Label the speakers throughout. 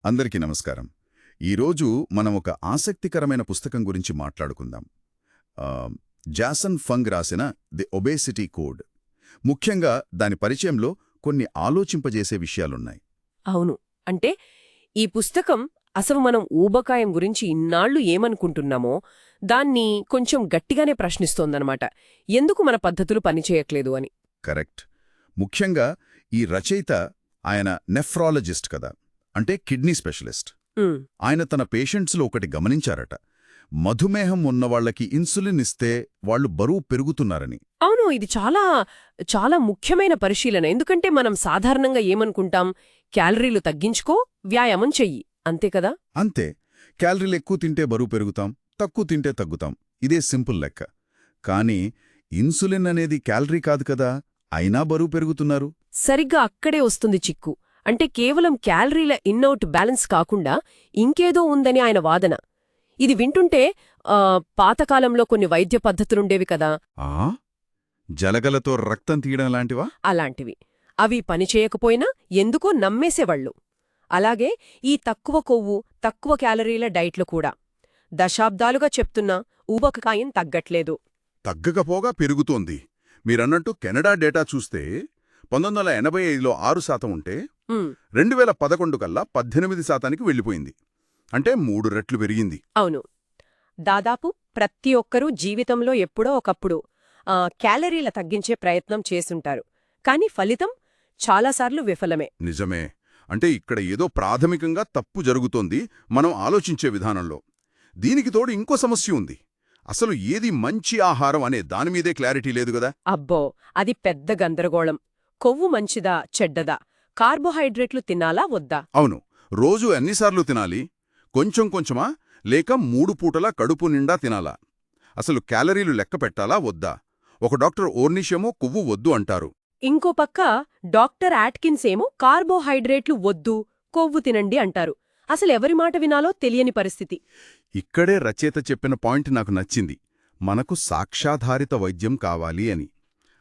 Speaker 1: అందరికీ నమస్కారం. ఈరోజు మనం ఒక ఆసక్తికరమైన పుస్తకం గురించి మాట్లాడుకుందాం. జాసన్ ఫంగ్ రాసిన ది ఒబేసిటీ కోడ్. ముఖ్యంగా దాని పరిచయంలో కొన్ని ఆలోచింపజేసే విషయాలున్నాయి.
Speaker 2: అవును. అంటే ఈ పుస్తకం అసలు మనం ఊబకాయం గురించి ఇన్నాళ్లు ఏమనుకుంటున్నామో దాన్ని కొంచెం గట్టిగానే ప్రశ్నిస్తోందనమాట. ఎందుకు మన పద్ధతులు పనిచేయట్లేదు అని.
Speaker 1: కరెక్ట్. ముఖ్యంగా ఈ రచయిత ఆయన నెఫ్రాలజిస్ట్ కదా, అంటే కిడ్నీ స్పెషలిస్ట్. ఆయన తన పేషెంట్స్లో ఒకటి గమనించారట. మధుమేహం ఉన్నవాళ్లకి ఇన్సులిన్ ఇస్తే వాళ్లు బరువు పెరుగుతున్నారని.
Speaker 2: అవును, ఇది చాలా చాలా ముఖ్యమైన పరిశీలన. ఎందుకంటే మనం సాధారణంగా ఏమనుకుంటాం, క్యాలరీలు తగ్గించుకో, వ్యాయామం చెయ్యి, అంతే కదా.
Speaker 1: అంతే. క్యాలరీలు ఎక్కువ తింటే బరువు పెరుగుతాం, తక్కువ తింటే తగ్గుతాం. ఇదే సింపుల్ లెక్క. కానీ ఇన్సులిన్ అనేది క్యాలరీ కాదు కదా, అయినా బరువు పెరుగుతున్నారు.
Speaker 2: సరిగ్గా అక్కడే వస్తుంది చిక్కు. అంటే కేవలం క్యాలరీల ఇన్అవుట్ బ్యాలెన్స్ కాకుండా ఇంకేదో ఉందని ఆయన వాదన. ఇది వింటుంటే పాతకాలంలో కొన్ని వైద్య పద్ధతులుండేవి కదా,
Speaker 1: జలగలతో రక్తం తీయడం లాంటివా?
Speaker 2: అలాంటివి. అవి పనిచేయకపోయినా ఎందుకో నమ్మేసేవాళ్లు. అలాగే ఈ తక్కువ కొవ్వు, తక్కువ క్యాలరీల డైట్లు కూడా. దశాబ్దాలుగా చెప్తున్నా ఊబకాయం తగ్గట్లేదు.
Speaker 1: తగ్గకపోగా పెరుగుతోంది. మీరన్నట్టు కెనడా డేటా చూస్తే 1985లో 6% ఉంటే 2011 కల్లా 18%కి వెళ్ళిపోయింది. అంటే 3 రెట్లు పెరిగింది.
Speaker 2: అవును. దాదాపు ప్రతి ఒక్కరూ జీవితంలో ఎప్పుడో ఒకప్పుడు క్యాలరీల తగ్గించే ప్రయత్నం చేసుంటారు. కాని ఫలితం చాలాసార్లు విఫలమే.
Speaker 1: నిజమే. అంటే ఇక్కడ ఏదో ప్రాథమికంగా తప్పు జరుగుతోంది మనం ఆలోచించే విధానంలో. దీనికి తోడు ఇంకో సమస్య ఉంది. అసలు ఏది మంచి ఆహారం అనే దానిమీదే క్లారిటీ లేదు గదా.
Speaker 2: అబ్బో, అది పెద్ద గందరగోళం. కొవ్వు మంచిదా చెడ్డదా, కార్బోహైడ్రేట్లు తినాలా వద్దా?
Speaker 1: అవును. రోజు ఎన్నిసార్లు తినాలి? కొంచెం కొంచెమా, లేక 3 పూటలా కడుపు నిండా తినాలా? అసలు క్యాలరీలు లెక్క పెట్టాలా వద్దా? ఒక డాక్టర్ ఓర్నిషేమో కొవ్వు వద్దు అంటారు.
Speaker 2: ఇంకో పక్క డాక్టర్ యాట్కిన్స్ ఏమో కార్బోహైడ్రేట్లు వద్దు, కొవ్వు తినండి అంటారు. అసలెవరి మాట వినాలో తెలియని పరిస్థితి.
Speaker 1: ఇక్కడే రచయిత చెప్పిన పాయింట్ నాకు నచ్చింది. మనకు సాక్ష్యాధారిత వైద్యం కావాలి అని.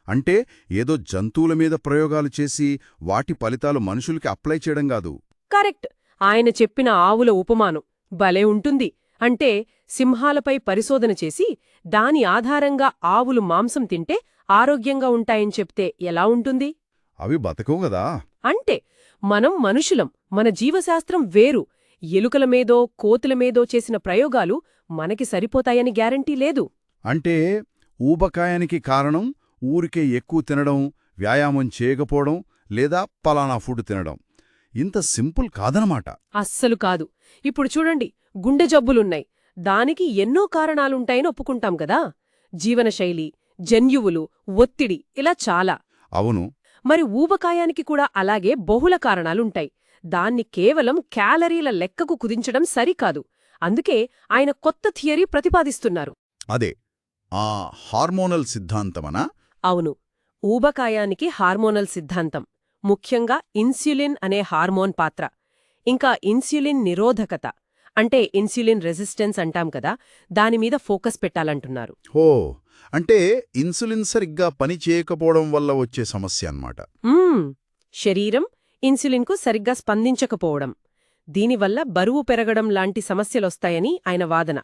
Speaker 1: అంటే ఏదో జంతువుల మీద ప్రయోగాలు చేసి వాటి ఫలితాలు మనుషులకి అప్లై చేయడం కాదు.
Speaker 2: కరెక్ట్. ఆయన చెప్పిన ఆవుల ఉపమానం భలే ఉంటుంది. అంటే సింహాలపై పరిశోధన చేసి దాని ఆధారంగా ఆవులు మాంసం తింటే ఆరోగ్యంగా ఉంటాయని చెప్తే ఎలా ఉంటుంది?
Speaker 1: అవి బతకవు గదా.
Speaker 2: అంటే మనం మనుషులం, మన జీవశాస్త్రం వేరు. ఎలుకల మీదో కోతుల మీదో చేసిన ప్రయోగాలు మనకి సరిపోతాయని గ్యారంటీ లేదు.
Speaker 1: అంటే ఊబకాయానికి కారణం ఊరికే ఎక్కువ తినడం, వ్యాయామం చేయకపోవడం, లేదా పలానా ఫుడ్ తినడం. ఇంత సింపుల్ కాదనమాట.
Speaker 2: అస్సలు కాదు. ఇప్పుడు చూడండి, గుండె జబ్బులున్నాయి. దానికి ఎన్నో కారణాలుంటాయని ఒప్పుకుంటాం గదా. జీవనశైలి, జన్యువులు, ఒత్తిడి, ఇలా చాలా.
Speaker 1: అవును.
Speaker 2: మరి ఊబకాయానికి కూడా అలాగే బహుళ కారణాలుంటాయి. దాన్ని కేవలం క్యాలరీల లెక్కకు కుదించడం సరికాదు. అందుకే ఆయన కొత్త థియరీ ప్రతిపాదిస్తున్నారు.
Speaker 1: అదే ఆ హార్మోనల్ సిద్ధాంతమనా?
Speaker 2: అవును. ఊబకాయానికి హార్మోనల్ సిద్ధాంతం, ముఖ్యంగా ఇన్సులిన్ అనే హార్మోన్ పాత్ర, ఇంకా ఇన్సులిన్ నిరోధకత, అంటే ఇన్సులిన్ రెసిస్టెన్స్ అంటాం కదా, దానిమీద ఫోకస్ పెట్టాలంటున్నారు.
Speaker 1: హో, అంటే ఇన్సులిన్ సరిగ్గా పని చేయకపోవడం వల్ల వచ్చే సమస్య అన్నమాట.
Speaker 2: శరీరం ఇన్సులిన్కు సరిగ్గా స్పందించకపోవడం, దీనివల్ల బరువు పెరగడం లాంటి సమస్యలొస్తాయని ఆయన వాదన.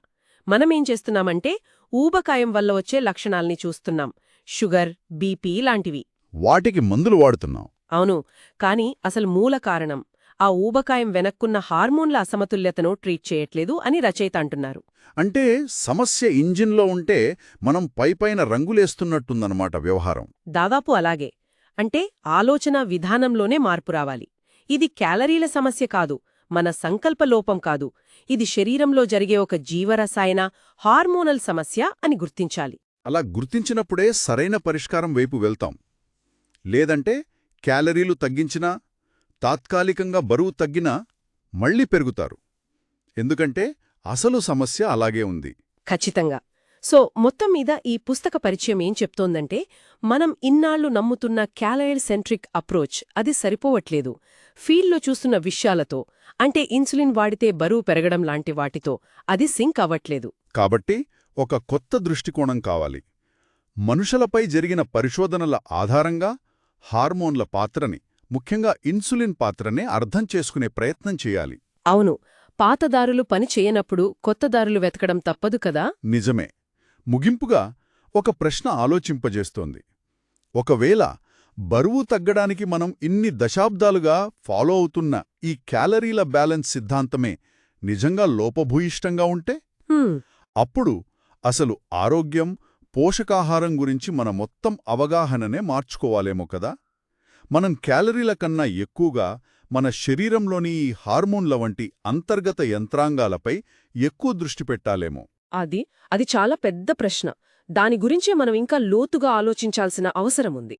Speaker 2: మనమేం చేస్తున్నామంటే ఊబకాయం వల్ల వచ్చే లక్షణాల్ని చూస్తున్నాం. షుగర్, బీపీ లాంటివి.
Speaker 1: వాటికి మందులు వాడుతున్నాం.
Speaker 2: అవును. కాని అసలు మూల కారణం ఆ ఊబకాయం వెనక్కున్న హార్మోన్ల అసమతుల్యతను ట్రీట్ చేయట్లేదు అని రచయిత అంటున్నారు.
Speaker 1: అంటే సమస్య ఇంజిన్లో ఉంటే మనం పైపైన రంగులేస్తున్నట్టుందన్నమాట వ్యవహారం.
Speaker 2: దాదాపు అలాగే. అంటే ఆలోచన విధానంలోనే మార్పు రావాలి. ఇది క్యాలరీల సమస్య కాదు, మన సంకల్పలోపం కాదు. ఇది శరీరంలో జరిగే ఒక జీవరసాయన, హార్మోనల్ సమస్య అని గుర్తించాలి.
Speaker 1: అలా గుర్తించినప్పుడే సరైన పరిష్కారం వైపు వెళ్తాం. లేదంటే క్యాలరీలు తగ్గించినా, తాత్కాలికంగా బరువు తగ్గినా మళ్లీ పెరుగుతారు. ఎందుకంటే అసలు సమస్య అలాగే ఉంది.
Speaker 2: ఖచ్చితంగా. సో మొత్తం మీద ఈ పుస్తక పరిచయం ఏం చెప్తోందంటే, మనం ఇన్నాళ్లు నమ్ముతున్న క్యాలరీ సెంట్రిక్ అప్రోచ్ అది సరిపోవట్లేదు. ఫీల్డ్లో చూస్తున్న విషయాలతో, అంటే ఇన్సులిన్ వాడితే బరువు పెరగడం లాంటి వాటితో అది సింక్ అవ్వట్లేదు.
Speaker 1: కాబట్టి ఒక కొత్త దృష్టికోణం కావాలి. మనుషులపై జరిగిన పరిశోధనల ఆధారంగా హార్మోన్ల పాత్రని, ముఖ్యంగా ఇన్సులిన్ పాత్రనే అర్థం చేసుకునే ప్రయత్నం చేయాలి.
Speaker 2: అవును, పాత దారులు పని చేయనప్పుడు కొత్త దారులు వెతకడం తప్పదు కదా.
Speaker 1: నిజమే. ముగింపుగా ఒక ప్రశ్న ఆలోచింపజేస్తోంది. ఒకవేళ బరువు తగ్గడానికి మనం ఇన్ని దశాబ్దాలుగా ఫాలో అవుతున్న ఈ క్యాలరీల బ్యాలెన్స్ సిద్ధాంతమే నిజంగా లోపభూయిష్టంగా ఉంటే
Speaker 2: హ్మ్,
Speaker 1: అప్పుడు అసలు ఆరోగ్యం, పోషకాహారం గురించి మన మొత్తం అవగాహననే మార్చుకోవాలేమో కదా. మనం క్యాలరీల కన్నా ఎక్కువగా మన శరీరంలోని ఈ హార్మోన్ల వంటి అంతర్గత యంత్రాంగాలపై ఎక్కువ దృష్టి పెట్టాలేమో.
Speaker 2: అది చాలా పెద్ద ప్రశ్న. దాని గురించే మనం ఇంకా లోతుగా ఆలోచించాల్సిన అవసరముంది.